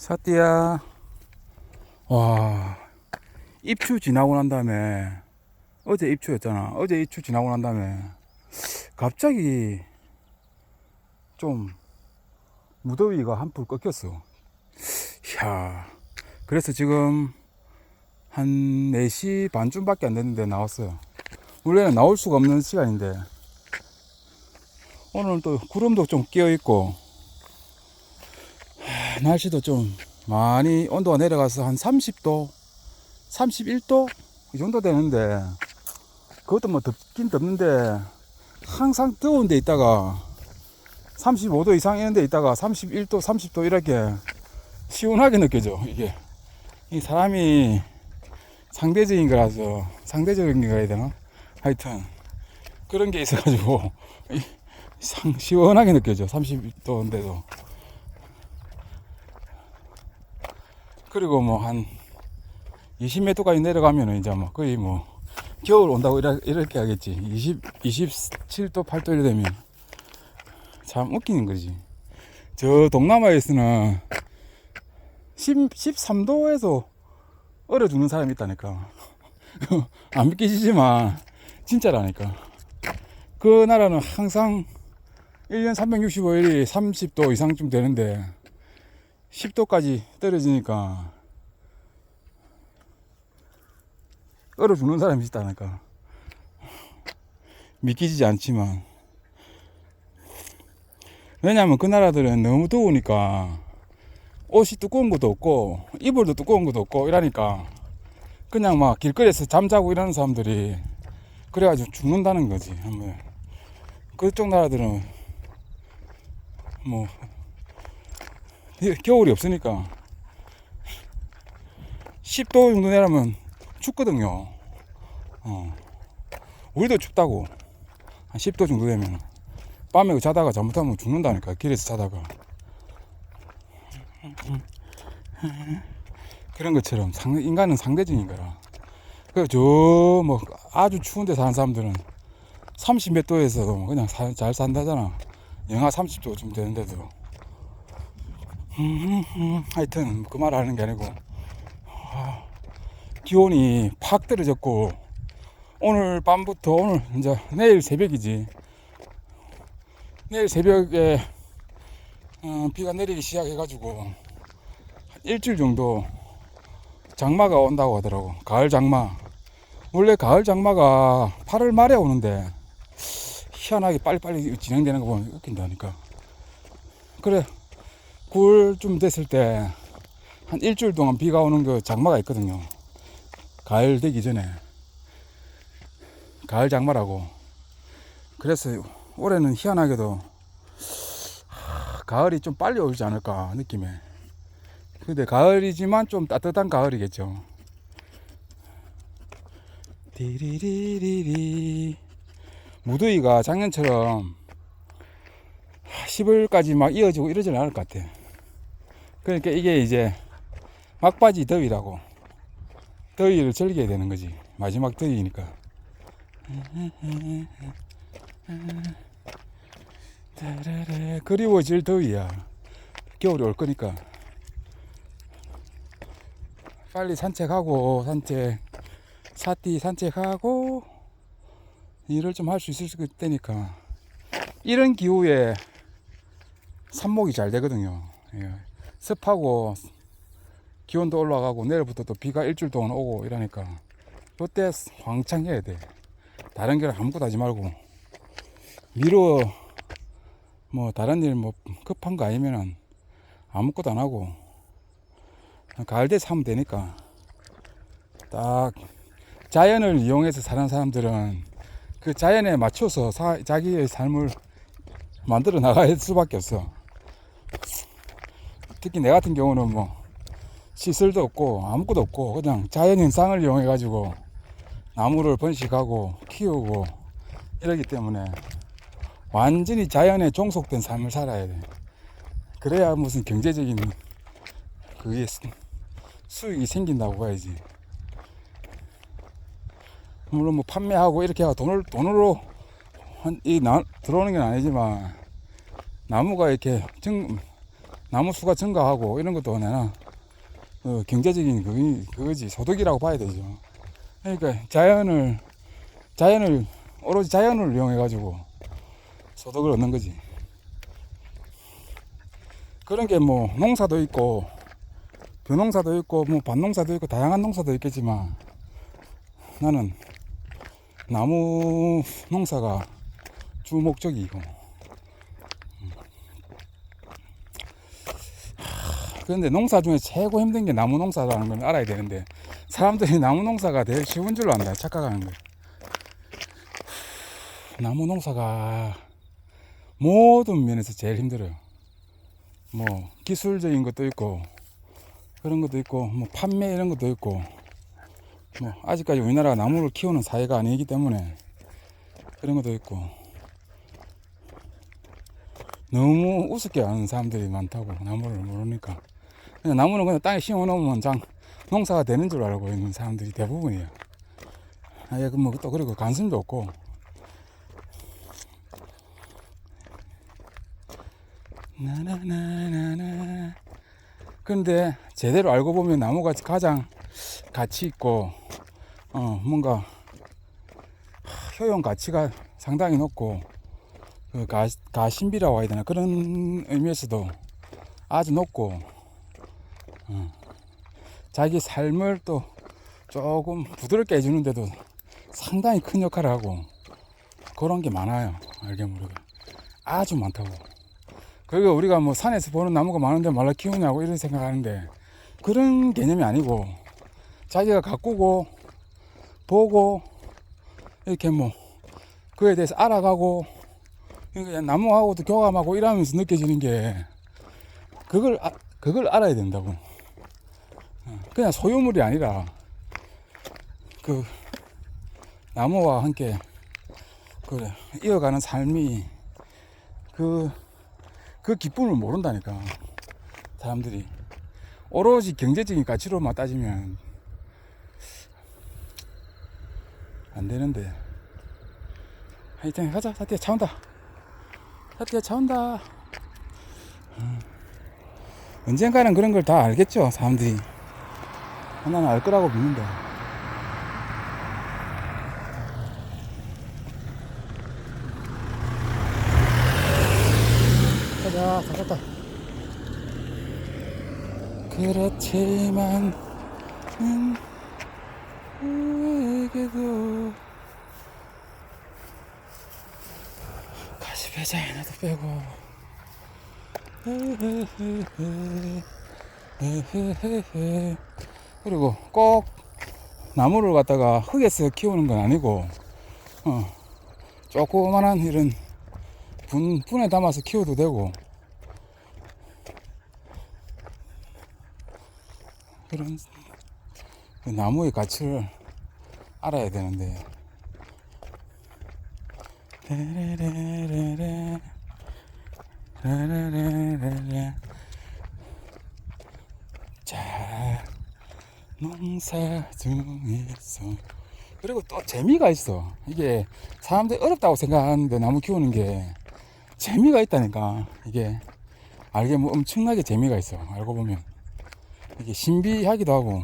사띠야, 와, 입추 지나고 난 다음에, 어제 입추였잖아. 어제 입추 지나고 난 다음에, 갑자기 좀 무더위가 한풀 꺾였어. 이야, 그래서 지금 한 4시 반쯤밖에 안 됐는데 나왔어요. 원래는 나올 수가 없는 시간인데, 오늘 또 구름도 좀 끼어 있고, 날씨도 좀 많이 온도가 내려가서 한 30도, 31도? 이 정도 되는데, 그것도 뭐 덥긴 덥는데, 항상 더운 데 있다가 35도 이상 이런 데 있다가 31도, 30도 이렇게 시원하게 느껴져. 이게 이 사람이 상대적인 거라서 상대적인 거 해야 되나? 하여튼 그런 게 있어가지고 시원하게 느껴져. 30도인데도. 그리고 뭐 한 20m까지 내려가면은 이제 뭐 거의 뭐 겨울 온다고 이렇게 하겠지. 27도, 8도 이래 되면 참 웃기는 거지. 저 동남아에서는 13도에서 얼어 죽는 사람이 있다니까. 안 믿기지만 진짜라니까. 그 나라는 항상 1년 365일이 30도 이상쯤 되는데 10도까지 떨어지니까 얼어 죽는 사람이 있다니까. 믿기지 않지만, 왜냐면 그 나라들은 너무 더우니까 옷이 두꺼운 것도 없고 이불도 두꺼운 것도 없고 이러니까 그냥 막 길거리에서 잠자고 이러는 사람들이 그래가지고 죽는다는 거지. 그쪽 나라들은 뭐 겨울이 없으니까 10도 정도 내려면 춥거든요. 우리도 춥다고. 한 10도 정도 되면 밤에 자다가 잘못하면 죽는다니까. 길에서 자다가. 그런 것처럼 인간은 상대적인 거라. 그래서 저 뭐 아주 추운 데 사는 사람들은 30 몇 도에서도 그냥 잘 산다잖아. 영하 30도 좀 되는데도. 하여튼 그 말 하는 게 아니고, 기온이 팍 떨어졌고, 오늘 밤부터 오늘 이제 내일 새벽이지. 내일 새벽에 비가 내리기 시작해가지고 일주일 정도 장마가 온다고 하더라고. 가을 장마. 원래 가을 장마가 8월 말에 오는데 희한하게 빨리빨리 진행되는 거 보면 웃긴다니까. 그래, 9월쯤 됐을 때 한 일주일 동안 비가 오는 그 장마가 있거든요. 가을 되기 전에. 가을 장마라고. 그래서 올해는 희한하게도 가을이 좀 빨리 오지 않을까 느낌에. 근데 가을이지만 좀 따뜻한 가을이겠죠. 디리리리리. 무더위가 작년처럼 10월까지 막 이어지고 이러지는 않을 것 같아. 그러니까 이게 이제 막바지 더위라고. 더위를 즐겨야 되는 거지. 마지막 더위니까. 그리워질 더위야. 겨울이 올 거니까. 빨리 산책하고, 사띠 산책하고, 일을 좀 할 수 있을 때니까. 이런 기후에 삽목이 잘 되거든요. 예. 습하고, 기온도 올라가고, 내일부터 또 비가 일주일 동안 오고 이러니까. 그때 왕창 해야 돼. 다른 길 아무것도 하지 말고. 미루어, 뭐, 다른 일 뭐, 급한 거 아니면은 아무것도 안 하고, 가을 돼서 하면 되니까. 딱, 자연을 이용해서 사는 사람들은 그 자연에 맞춰서 자기의 삶을 만들어 나갈 수밖에 없어. 특히 내 같은 경우는 뭐, 시설도 없고, 아무것도 없고, 그냥 자연 현상을 이용해가지고, 나무를 번식하고, 키우고, 이러기 때문에, 완전히 자연에 종속된 삶을 살아야 돼. 그래야 무슨 경제적인 그게 수익이 생긴다고 봐야지. 물론 뭐 판매하고 이렇게 하고 돈으로 들어오는 건 아니지만 나무가 이렇게 나무 수가 증가하고 이런 것도 내가 경제적인 그거지 소득이라고 봐야 되죠. 그러니까 자연을 오로지 자연을 이용해 가지고 소득을 얻는 거지. 그런 게 뭐 농사도 있고 벼농사도 있고 뭐 밭농사도 있고 다양한 농사도 있겠지만 나는 나무 농사가 주 목적이고. 그런데 농사 중에 최고 힘든 게 나무 농사라는 걸 알아야 되는데 사람들이 나무 농사가 되게 쉬운 줄로 안다 착각하는 거야. 나무 농사가 모든 면에서 제일 힘들어요. 뭐 기술적인 것도 있고 그런 것도 있고 뭐 판매 이런 것도 있고 뭐 아직까지 우리나라가 나무를 키우는 사회가 아니기 때문에 그런 것도 있고 너무 우습게 아는 사람들이 많다고 나무를 모르니까 그냥 나무는 그냥 땅에 심어 놓으면 농사가 되는 줄 알고 있는 사람들이 대부분이에요. 아예 뭐 또 그리고 관심도 없고 나나나나나. 그런데 제대로 알고 보면 나무가 가장 가치 있고 뭔가 효용 가치가 상당히 높고 그 가심비라고 해야 되나 그런 의미에서도 아주 높고 자기 삶을 또 조금 부드럽게 해주는데도 상당히 큰 역할을 하고 그런 게 많아요. 알게 모르게 아주 많다고. 그리고 우리가 뭐 산에서 보는 나무가 많은데 말라 키우냐고 이런 생각하는데 그런 개념이 아니고 자기가 가꾸고 보고 이렇게 뭐 그에 대해서 알아가고 그러니까 나무하고도 교감하고 이러면서 느껴지는 게 그걸 알아야 된다고. 그냥 소유물이 아니라 그 나무와 함께 그 이어가는 삶이 그 기쁨을 모른다니까. 사람들이 오로지 경제적인 가치로만 따지면 안 되는데. 하여튼 가자. 사티야 차 온다. 사티야 차 온다. 언젠가는 그런 걸 다 알겠죠 사람들이. 나는 알 거라고 믿는다. 가자. 다 갔다. 그렇지만 우리에게도 가시배자 하나도 빼고 그리고 꼭 나무를 갖다가 흙에서 키우는 건 아니고 조그만한 이런 분에 담아서 키워도 되고 그런 그 나무의 가치를 알아야 되는데. 자, 농사 중에서 그리고 또 재미가 있어. 이게 사람들이 어렵다고 생각하는데 나무 키우는 게 재미가 있다니까. 이게 알게 뭐 엄청나게 재미가 있어. 알고 보면 이게 신비하기도 하고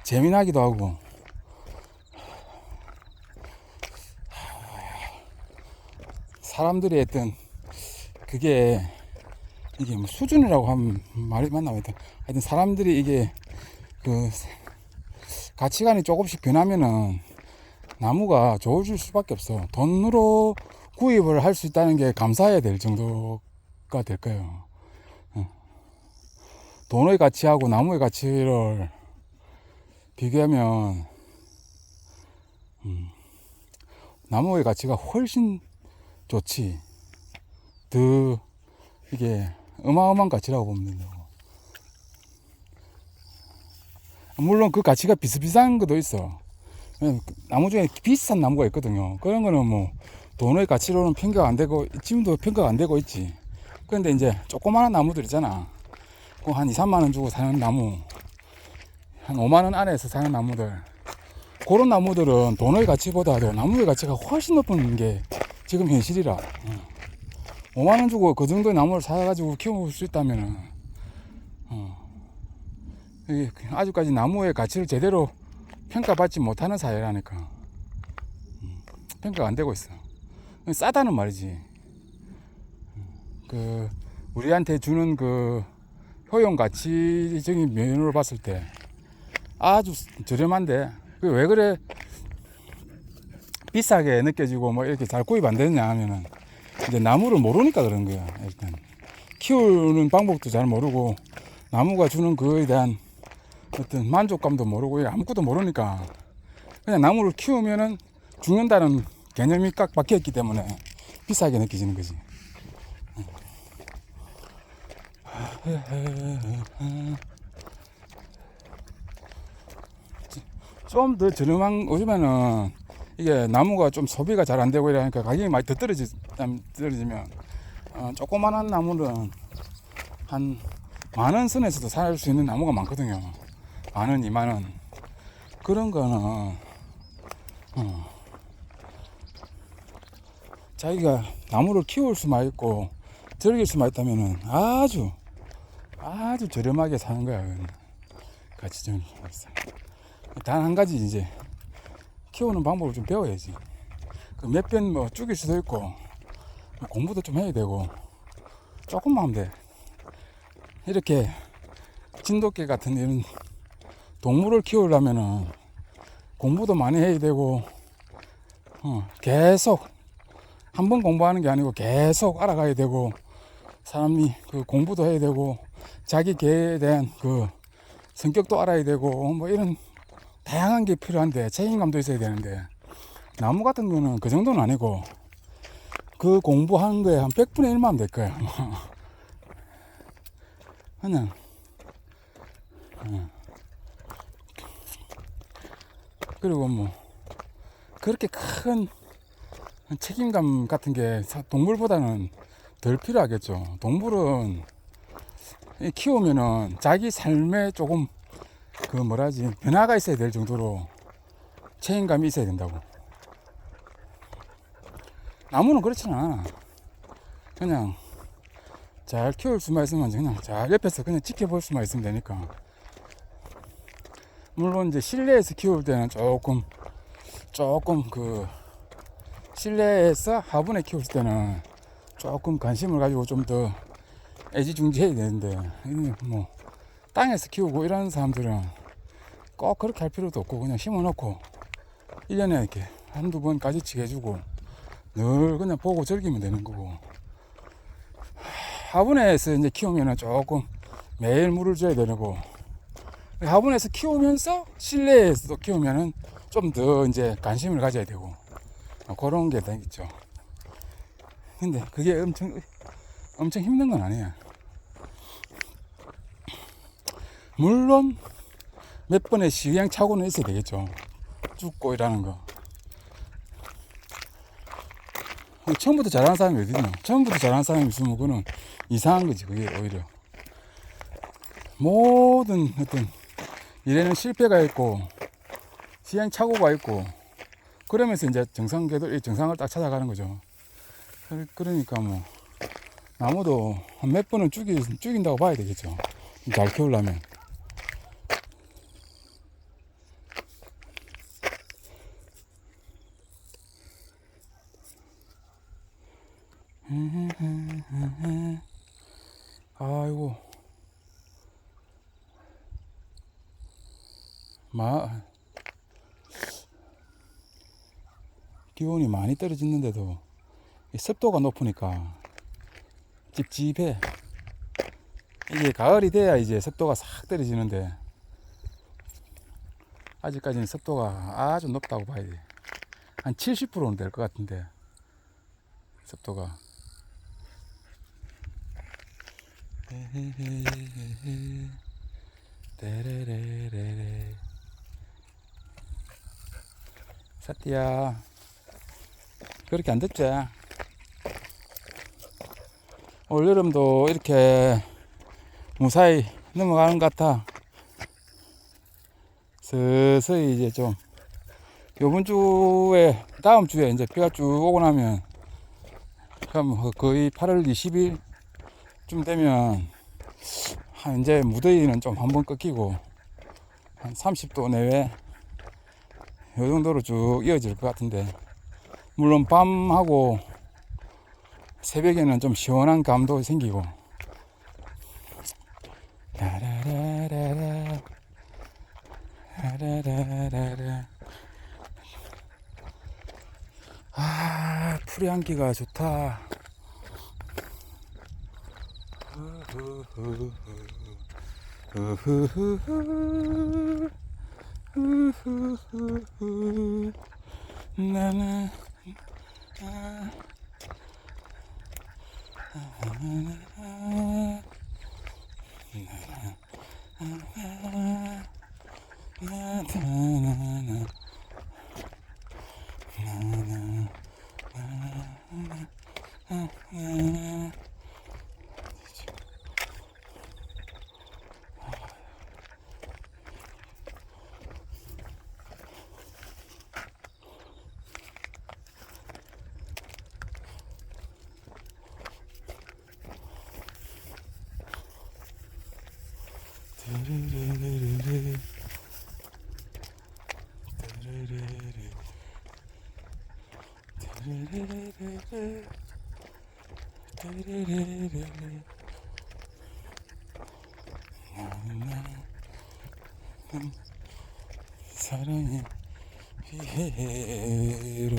재미나기도 하고 사람들이 했던 그게 이게 뭐 수준이라고 하면 말이 맞나 하여튼 사람들이 이게 그 가치관이 조금씩 변하면은 나무가 좋아질 수밖에 없어. 돈으로 구입을 할 수 있다는 게 감사해야 될 정도가 될 거예요. 돈의 가치하고 나무의 가치를 비교하면 나무의 가치가 훨씬 좋지. 더 이게 어마어마한 가치라고 보면 된다고. 물론 그 가치가 비슷비슷한 것도 있어. 나무 중에 비싼 나무가 있거든요. 그런 거는 뭐 돈의 가치로는 평가가 안 되고 지금도 평가가 안 되고 있지. 그런데 이제 조그마한 나무들 있잖아. 한 2, 3만 원 주고 사는 나무, 한 5만 원 안에서 사는 나무들, 그런 나무들은 돈의 가치보다도 나무의 가치가 훨씬 높은 게 지금 현실이라. 5만 원 주고 그 정도의 나무를 사가지고 키울 수 있다면 이게 아직까지 나무의 가치를 제대로 평가받지 못하는 사회라니까. 평가가 안 되고 있어. 싸다는 말이지. 그 우리한테 주는 그 효용 가치적인 면으로 봤을 때 아주 저렴한데 그 왜 그래 비싸게 느껴지고 뭐 이렇게 잘 구입 안 되느냐 하면은 이제 나무를 모르니까 그런 거야. 일단 키우는 방법도 잘 모르고 나무가 주는 그에 대한 어떤 만족감도 모르고 아무것도 모르니까 그냥 나무를 키우면은 죽는다는 개념이 딱 박혀있기 때문에 비싸게 느껴지는 거지. 좀 더 저렴한 요즘에는 이게 나무가 좀 소비가 잘 안 되고 이러니까 가격이 많이 더 떨어지면 조그만한 나무는 한 10,000원 선에서도 살 수 있는 나무가 많거든요. 10,000원, 20,000원 그런 거는 자기가 나무를 키울 수만 있고 즐길 수만 있다면은 아주 저렴하게 사는 거야. 가치적인 있어. 단 한 가지 이제 키우는 방법을 좀 배워야지. 그 몇 번 뭐 죽일 수도 있고 공부도 좀 해야 되고 조금만 하면 돼. 이렇게 진돗개 같은 이런 동물을 키우려면은 공부도 많이 해야 되고 계속 한 번 공부하는 게 아니고 계속 알아가야 되고 사람이 그 공부도 해야 되고 자기 개에 대한 그 성격도 알아야 되고 뭐 이런 다양한 게 필요한데 책임감도 있어야 되는데 나무 같은 경우는 그 정도는 아니고 그 공부하는 거에 한 100분의 1만 하면 될 거야. 그냥 그리고 뭐 그렇게 큰 책임감 같은 게 동물보다는 덜 필요하겠죠. 동물은 키우면은 자기 삶에 조금 그 뭐라지 변화가 있어야 될 정도로 책임감이 있어야 된다고. 나무는 그렇지는 않아. 그냥 잘 키울 수만 있으면 그냥 잘 옆에서 그냥 지켜볼 수만 있으면 되니까. 물론 이제 실내에서 키울 때는 조금 그 실내에서 화분에 키울 때는 조금 관심을 가지고 좀 더 애지중지해야 되는데 뭐 땅에서 키우고 이런 사람들은 꼭 그렇게 할 필요도 없고 그냥 심어놓고 1년에 이렇게 한두 번 가지치기 해주고 늘 그냥 보고 즐기면 되는 거고. 화분에서 이제 키우면은 조금 매일 물을 줘야 되고 화분에서 키우면서 실내에서도 키우면은 좀 더 이제 관심을 가져야 되고 그런 게 있죠. 근데 그게 엄청 힘든 건 아니야. 물론 몇 번의 시행착오는 있어야 되겠죠. 죽고 이라는 거. 처음부터 잘하는 사람이 어디 있냐. 처음부터 잘하는 사람이 있으면 그거는 이상한 거지. 그게 오히려 모든 어떤 일에는 실패가 있고 시행착오가 있고 그러면서 이제 정상을 딱 찾아가는 거죠. 그러니까 뭐 나무도 한 몇 번은 죽인다고 봐야 되겠죠. 잘 키우려면. 아이고 기온이 많이 떨어지는데도 습도가 높으니까 찝찝해. 이게 가을이 돼야 이제 습도가 싹 떨어지는데 아직까지는 습도가 아주 높다고 봐야 돼. 한 70%는 될 것 같은데 습도가. 데레레레레. 사띠야 그렇게 안 덥지? 올여름도 이렇게 무사히 넘어가는 것 같아. 서서히 이제 좀 다음 주에 이제 비가 쭉 오고 나면 그럼 거의 8월 20일쯤 되면 이제 무더위는 좀 한번 꺾이고 한 30도 내외 요 정도로 쭉 이어질 것 같은데, 물론 밤하고 새벽에는 좀 시원한 감도 생기고. 라라라라라 라라라라라. 아, 풀의 향기가 좋다. 나는 사랑의 피해로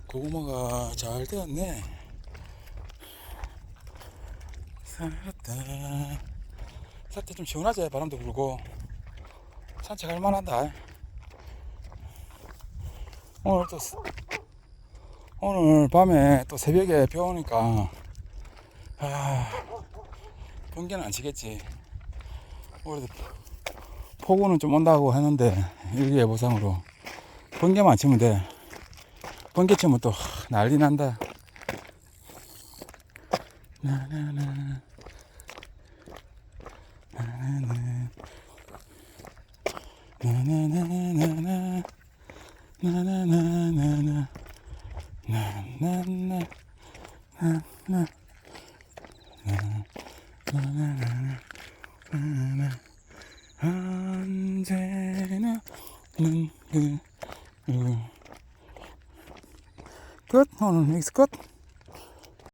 고구마가 잘 되었네. 살았다. 살때 좀 시원하지? 바람도 불고 산책할 만하다. 오늘 밤에 또 새벽에 비 오니까 번개는 안 치겠지. 그래도 폭우는 좀 온다고 했는데 일기예보상으로 번개만 치면 돼. 번개 치면 또 난리 난다. 나나나 나나나 나나나나나 나나나나나 나나나 나나나나 언제나 끝. 오늘 믹스 끝.